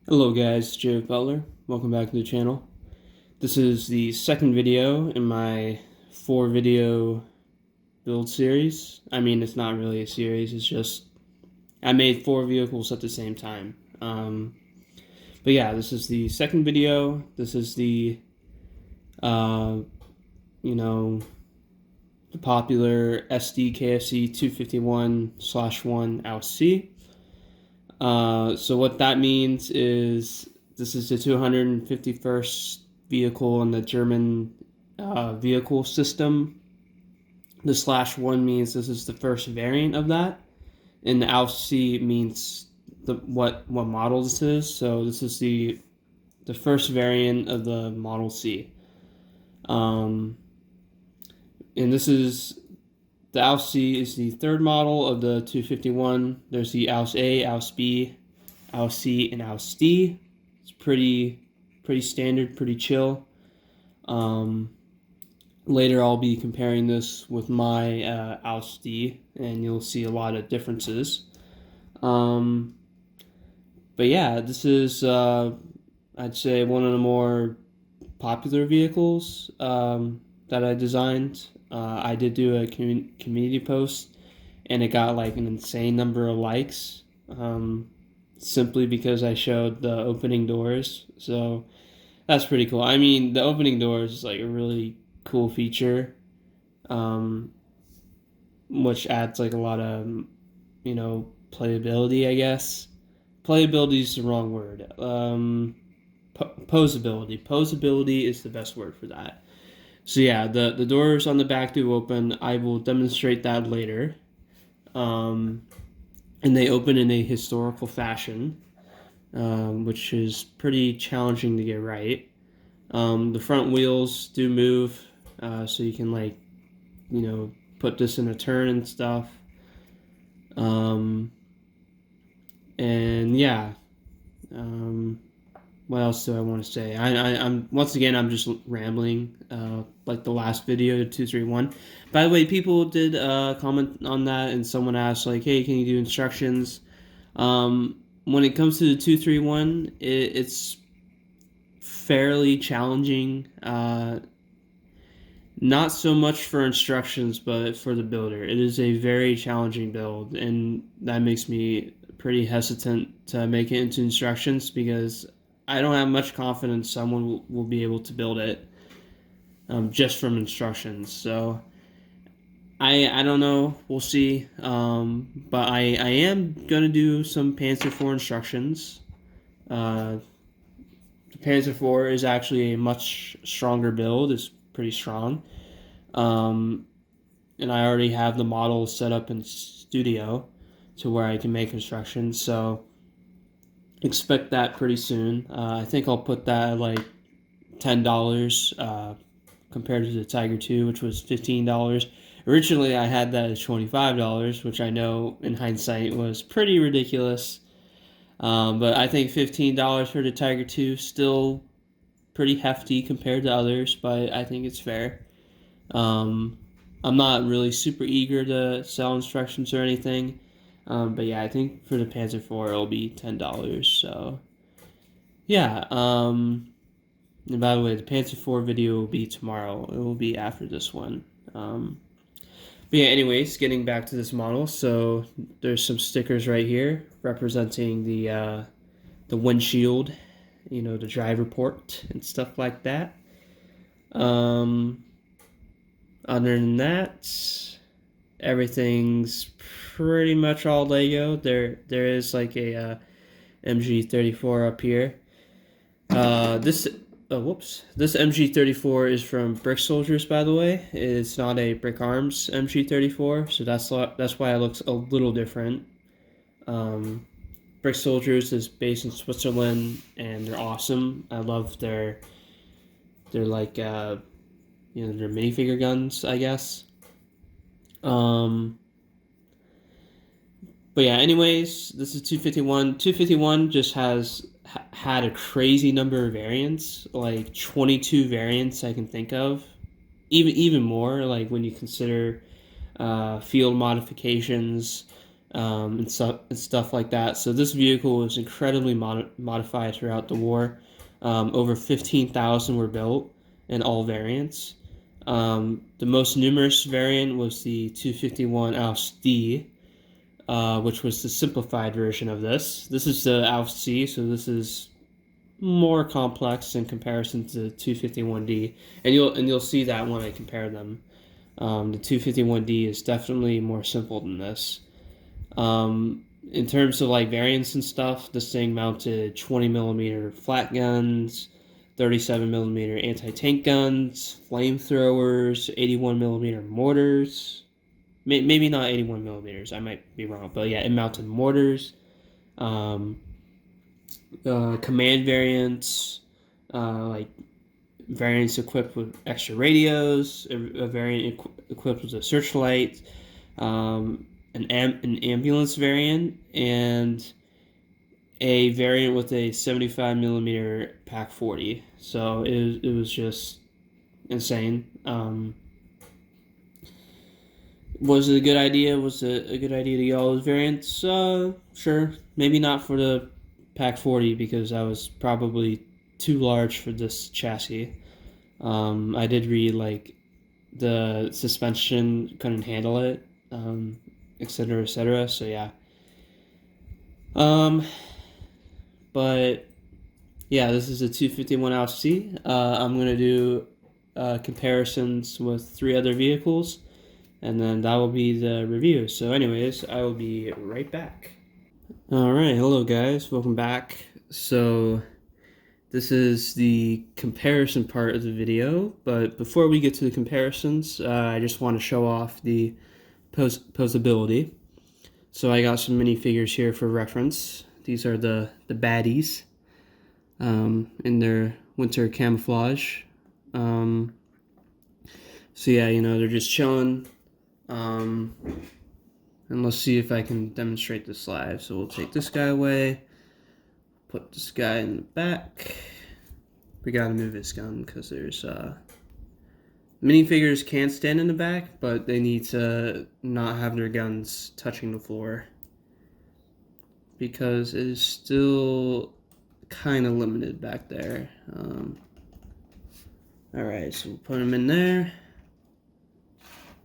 Hello guys, Joe Butler. Welcome back to the channel. This is the second video in my 4 video build series. I mean, it's not really a series, it's just I made 4 vehicles at the same time. But yeah, this is the second video. This is the, you know, the popular Sd.Kfz 251/1 Ausf.D. So what that means is this is the 251st vehicle in the German vehicle system. The /1 means this is the first variant of that, and the Ausf means what model this is. So this is the first variant of the Model C, and this is the Ausf is the third model of the 251. There's the Ausf.A, Ausf.B, Ausf.C, and Ausf.D. It's pretty standard, pretty chill. Later I'll be comparing this with my Ausf.D, and you'll see a lot of differences. But yeah, this is I'd say one of the more popular vehicles that I designed. I did do a community post, and it got like an insane number of likes, simply because I showed the opening doors. So that's pretty cool. I mean, the opening doors is like a really cool feature, which adds like a lot of, playability, I guess. Playability is the wrong word. Posability. Posability is the best word for that. So yeah, the doors on the back do open. I will demonstrate that later. And they open in a historical fashion, which is pretty challenging to get right. The front wheels do move, so you can put this in a turn and stuff. And yeah. What else do I want to say? I'm once again, I'm just rambling, like the last video, 231. By the way, people did comment on that, and someone asked like, "Hey, can you do instructions?" When it comes to the 231, it's fairly challenging. Not so much for instructions, but for the builder. It is a very challenging build, and that makes me pretty hesitant to make it into instructions because I don't have much confidence someone will be able to build it just from instructions. So I don't know. We'll see. But I am going to do some Panzer IV instructions. The Panzer IV is actually a much stronger build. It's pretty strong. And I already have the model set up in Studio to where I can make instructions. So expect that pretty soon. I think I'll put that at like $10 compared to the Tiger 2, which was $15. Originally, I had that as $25, which I know in hindsight was pretty ridiculous. But I think $15 for the Tiger 2 still pretty hefty compared to others, but I think it's fair. I'm not really super eager to sell instructions or anything. But yeah, I think for the Panzer IV it'll be $10. So yeah. And by the way, the Panzer IV video will be tomorrow. It will be after this one. But yeah, anyways, getting back to this model. So there's some stickers right here representing the windshield, the driver port and stuff like that. Other than that, everything's pretty much all Lego. There is like a MG34 up here. This MG34 is from Brick Soldiers, by the way. It's not a Brick Arms MG34, so that's why it looks a little different. Brick Soldiers is based in Switzerland, and they're awesome. I love their like their minifigure guns, I guess. But yeah, anyways, this is 251. 251 just had a crazy number of variants, like 22 variants I can think of. Even more, like when you consider field modifications, and stuff like that. So this vehicle was incredibly modified throughout the war. Over 15,000 were built in all variants. The most numerous variant was the 251 Ausf.D, which was the simplified version of this. This is the Ausf.C, so this is more complex in comparison to the 251D, and you'll see that when I compare them. The 251D is definitely more simple than this. In terms of like variants and stuff, this thing mounted 20 millimeter flat guns, 37 millimeter anti-tank guns, flamethrowers, 81 millimeter mortars. Maybe not 81 millimeters. I might be wrong, but yeah, it mounted mortars. Um, Command variants, like variants equipped with extra radios, a variant equipped with a searchlight, an ambulance variant, and a variant with a 75 millimeter Pac 40. So it was just insane. Was it a good idea? Was it a good idea to get all those variants? Sure. Maybe not for the Pac 40 because I was probably too large for this chassis. I did read like the suspension couldn't handle it, etc., etc. So yeah. But yeah, this is a 251 Ausf.C. I'm gonna do comparisons with 3 other vehicles, and then that will be the review. So anyways, I will be right back. All right, hello guys, welcome back. So this is the comparison part of the video, but before we get to the comparisons, I just want to show off the posability. So I got some minifigures here for reference. These are the baddies in their winter camouflage. So yeah, you know, they're just chilling. And let's see if I can demonstrate this live. So we'll take this guy away, put this guy in the back. We gotta move his gun because there's minifigures can stand in the back, but they need to not have their guns touching the floor because it is still kind of limited back there. Alright, so we'll put him in there.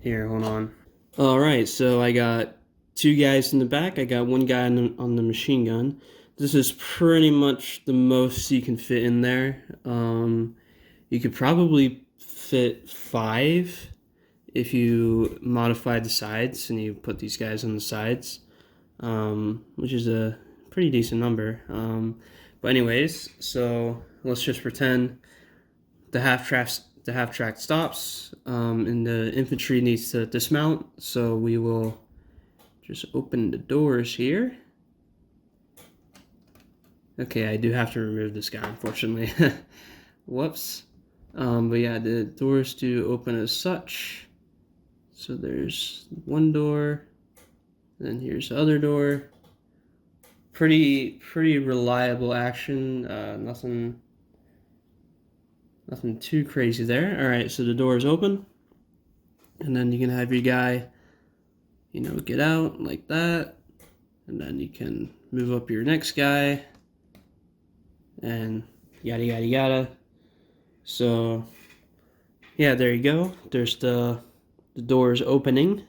Here, hold on. Alright, so I got 2 guys in the back. I got 1 guy on the machine gun. This is pretty much the most you can fit in there. You could probably fit 5 if you modified the sides and you put these guys on the sides, which is a pretty decent number. But anyways, so let's just pretend the half track stops, and the infantry needs to dismount. So we will just open the doors here. Okay, I do have to remove this guy, unfortunately. Whoops. But yeah, the doors do open as such. So there's 1 door, then here's the other door. Pretty reliable action. Nothing too crazy there. All right, so the door is open, and then you can have your guy, you know, get out like that, and then you can move up your next guy, and yada yada yada. So yeah, there you go. There's the doors opening.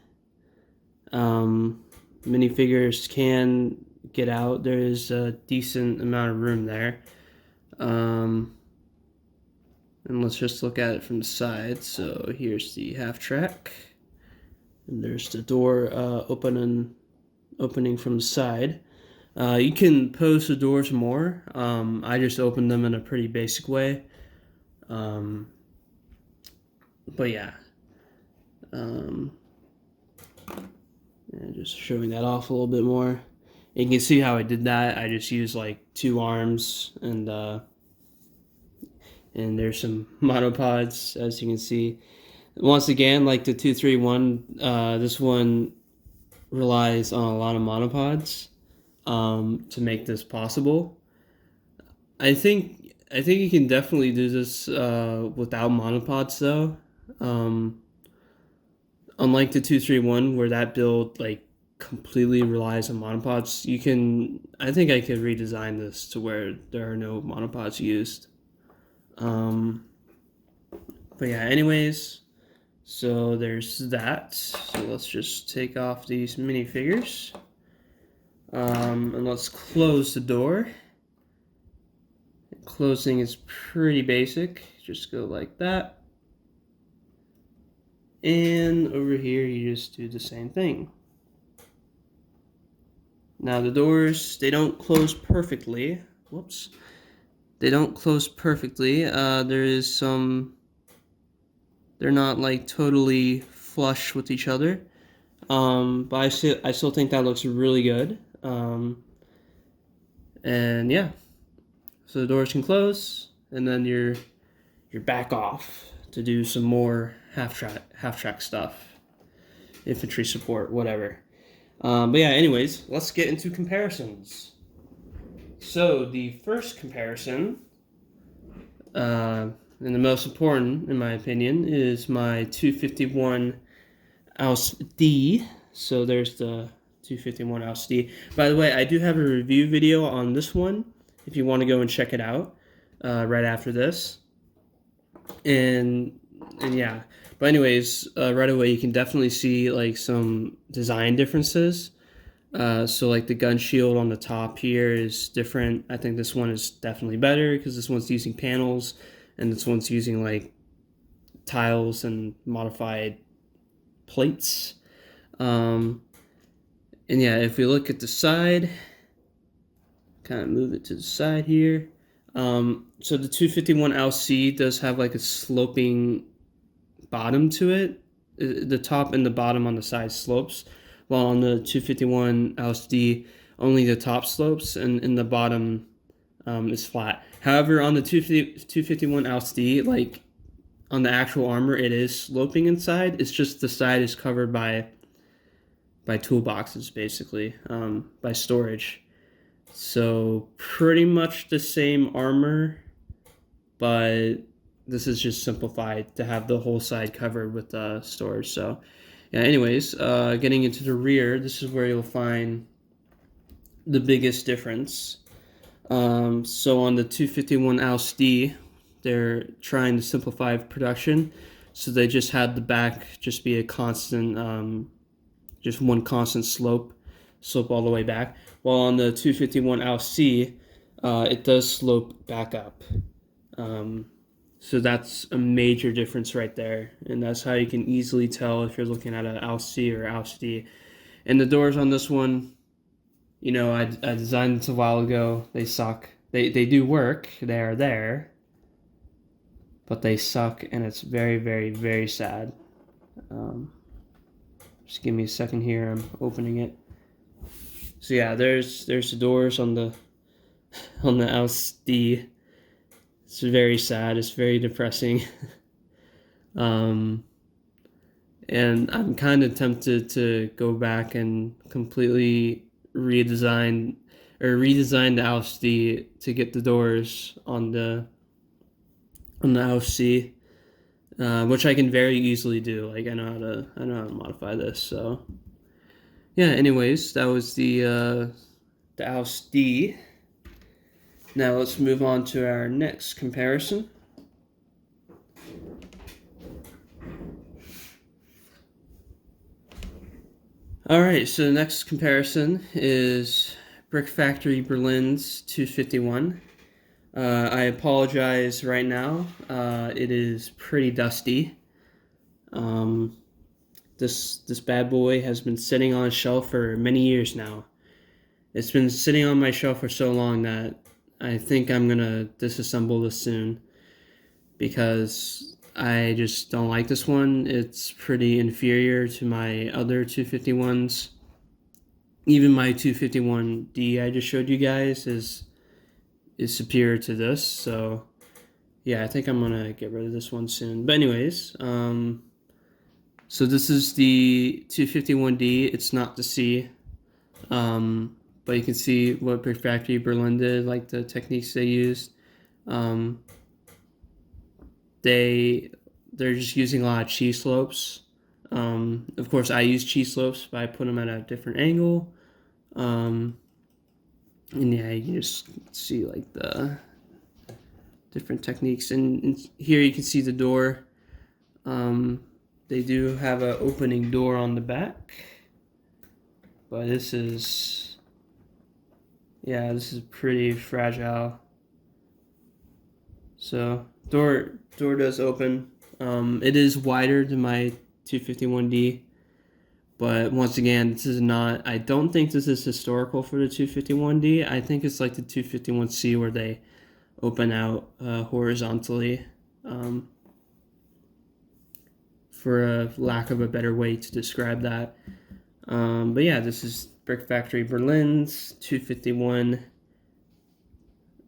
Minifigures can get out. There is a decent amount of room there. And let's just look at it from the side. So here's the half track, and there's the door opening from the side. You can pose the doors more. I just opened them in a pretty basic way. But yeah. And just showing that off a little bit more. You can see how I did that. I just used like 2 arms, and there's some monopods, as you can see. Once again, like the 231, this one relies on a lot of monopods to make this possible. I think you can definitely do this without monopods though. Unlike the 231, where that build like completely relies on monopods. I think I could redesign this to where there are no monopods used. But yeah, anyways, so there's that. So let's just take off these minifigures. And let's close the door. Closing is pretty basic. Just go like that. And over here, you just do the same thing. Now the doors, they don't close perfectly. Whoops. They don't close perfectly. There is some, they're not like totally flush with each other. But I still think that looks really good. And yeah, so the doors can close, and then you're back off to do some more half track stuff, infantry support, whatever. But yeah, anyways, let's get into comparisons. So the first comparison, and the most important, in my opinion, is my 251 Ausf.D. So there's the 251 Ausf.D. By the way, I do have a review video on this one if you want to go and check it out right after this. And yeah, but anyways, right away you can definitely see like some design differences. So like the gun shield on the top here is different. I think this one is definitely better because this one's using panels and this one's using like tiles and modified plates. And yeah, if we look at the side, kind of move it to the side here. So the 251 LC does have like a sloping bottom to it. The top and the bottom on the side slopes, while on the 251 LSD, only the top slopes and the bottom is flat. However, on the 251 LSD, like on the actual armor, it is sloping inside. It's just the side is covered by toolboxes, basically, by storage. So pretty much the same armor, but this is just simplified to have the whole side covered with storage. So yeah, anyways, getting into the rear, this is where you'll find the biggest difference. So on the 251 Ausf.D, they're trying to simplify production, so they just had the back just be a constant, just one constant slope all the way back. While on the 251 Ausf.C, it does slope back up. So that's a major difference right there, and that's how you can easily tell if you're looking at an Ausf.C or Ausf.D. And the doors on this one, you know, I designed this a while ago. They suck. They do work. They are there, but they suck, and it's very, very, very sad. Just give me a second here. I'm opening it. So yeah, there's the doors on the Ausf.D. It's very sad. It's very depressing. And I'm kind of tempted to go back and completely redesign the Ausf.D to get the doors on the Ausf.C, which I can very easily do. Like I know how to modify this. So yeah. Anyways, that was the Ausf.D. Now let's move on to our next comparison. Alright, so the next comparison is Brick Factory Berlin's 251. I apologize right now. It is pretty dusty. This bad boy has been sitting on a shelf for many years now. It's been sitting on my shelf for so long that I think I'm gonna disassemble this soon because I just don't like this one. It's pretty inferior to my other 251s. Even my 251D I just showed you guys is superior to this. So yeah, I think I'm gonna get rid of this one soon. But anyways, so this is the 251D. It's not the C. But you can see what Brick Factory Berlin did, like the techniques they used. They're just using a lot of cheese slopes. Of course, I use cheese slopes, but I put them at a different angle. And yeah, you can just see like the different techniques. And here you can see the door. They do have an opening door on the back, but this is pretty fragile. So door does open. It is wider than my 251D, but once again, this is not. I don't think this is historical for the 251D. I think it's like the 251C where they open out horizontally. For a lack of a better way to describe that. But yeah, this is Brick Factory Berlin's 251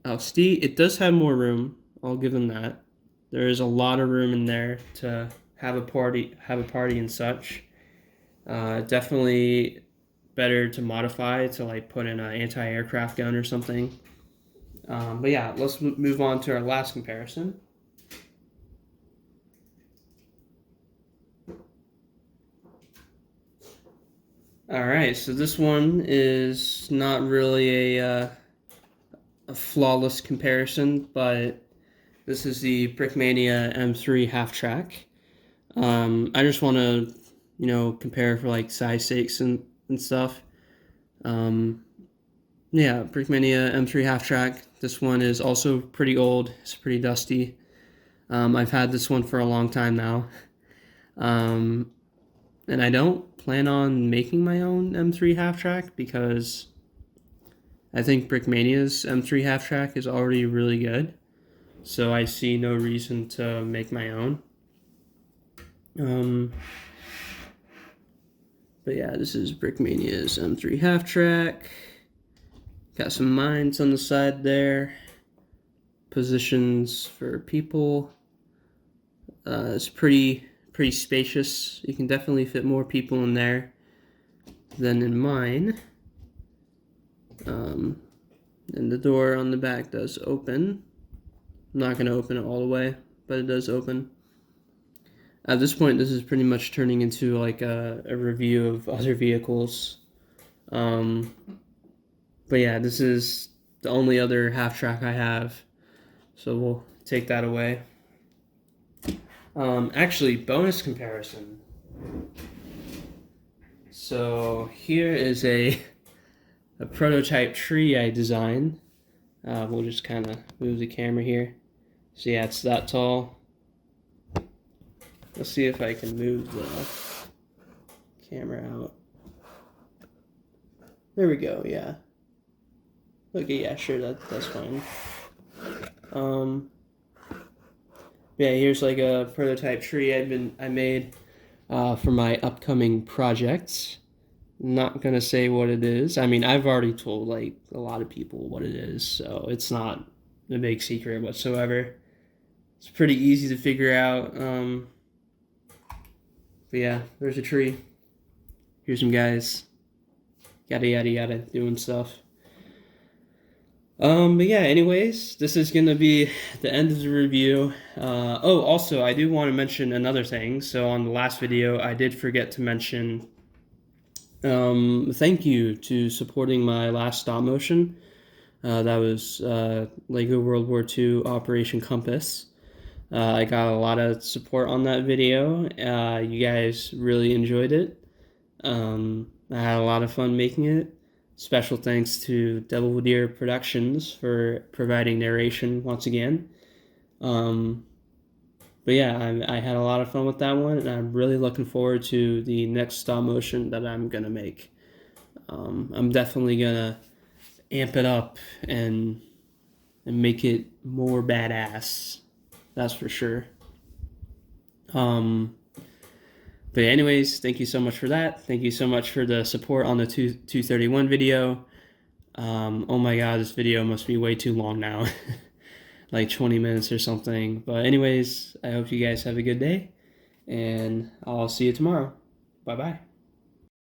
Ausf.D. It does have more room. I'll give them that. There is a lot of room in there to have a party and such. Definitely better to modify to like put in an anti-aircraft gun or something. But yeah, let's move on to our last comparison. All right, so this one is not really a flawless comparison, but this is the Brickmania M3 half track. I just want to, compare for like size sakes and stuff. Yeah, Brickmania M3 half track. This one is also pretty old. It's pretty dusty. I've had this one for a long time now. And I don't plan on making my own M3 half track because I think Brickmania's M3 half track is already really good. So I see no reason to make my own. But yeah, this is Brickmania's M3 half track. Got some mines on the side there. Positions for people. It's pretty spacious. You can definitely fit more people in there than in mine. And the door on the back does open. I'm not going to open it all the way, but it does open. At this point, this is pretty much turning into like a review of other vehicles. But yeah, this is the only other half track I have, so we'll take that away. Actually, bonus comparison. So here is a prototype tree I designed. We'll just kind of move the camera here. So yeah, it's that tall. Let's see if I can move the camera out. There we go, yeah. Okay, yeah, sure, that's fine. Yeah, here's like a prototype tree I made for my upcoming projects. Not gonna say what it is. I mean, I've already told like a lot of people what it is, so it's not a big secret whatsoever. It's pretty easy to figure out. But yeah, there's a tree. Here's some guys. Yada yada yada doing stuff. But yeah, anyways, this is gonna be the end of the review. Oh, also, I do want to mention another thing. So on the last video, I did forget to mention thank you to supporting my last stop motion. That was Lego World War II Operation Compass. I got a lot of support on that video. You guys really enjoyed it. I had a lot of fun making it. Special thanks to Devil Deer Productions for providing narration once again. But yeah, I had a lot of fun with that one, and I'm really looking forward to the next stop motion that I'm gonna make. I'm definitely gonna amp it up and make it more badass. That's for sure. But anyways, thank you so much for that. Thank you so much for the support on the 231 video. Oh my god, this video must be way too long now. Like 20 minutes or something. But anyways, I hope you guys have a good day, and I'll see you tomorrow. Bye-bye.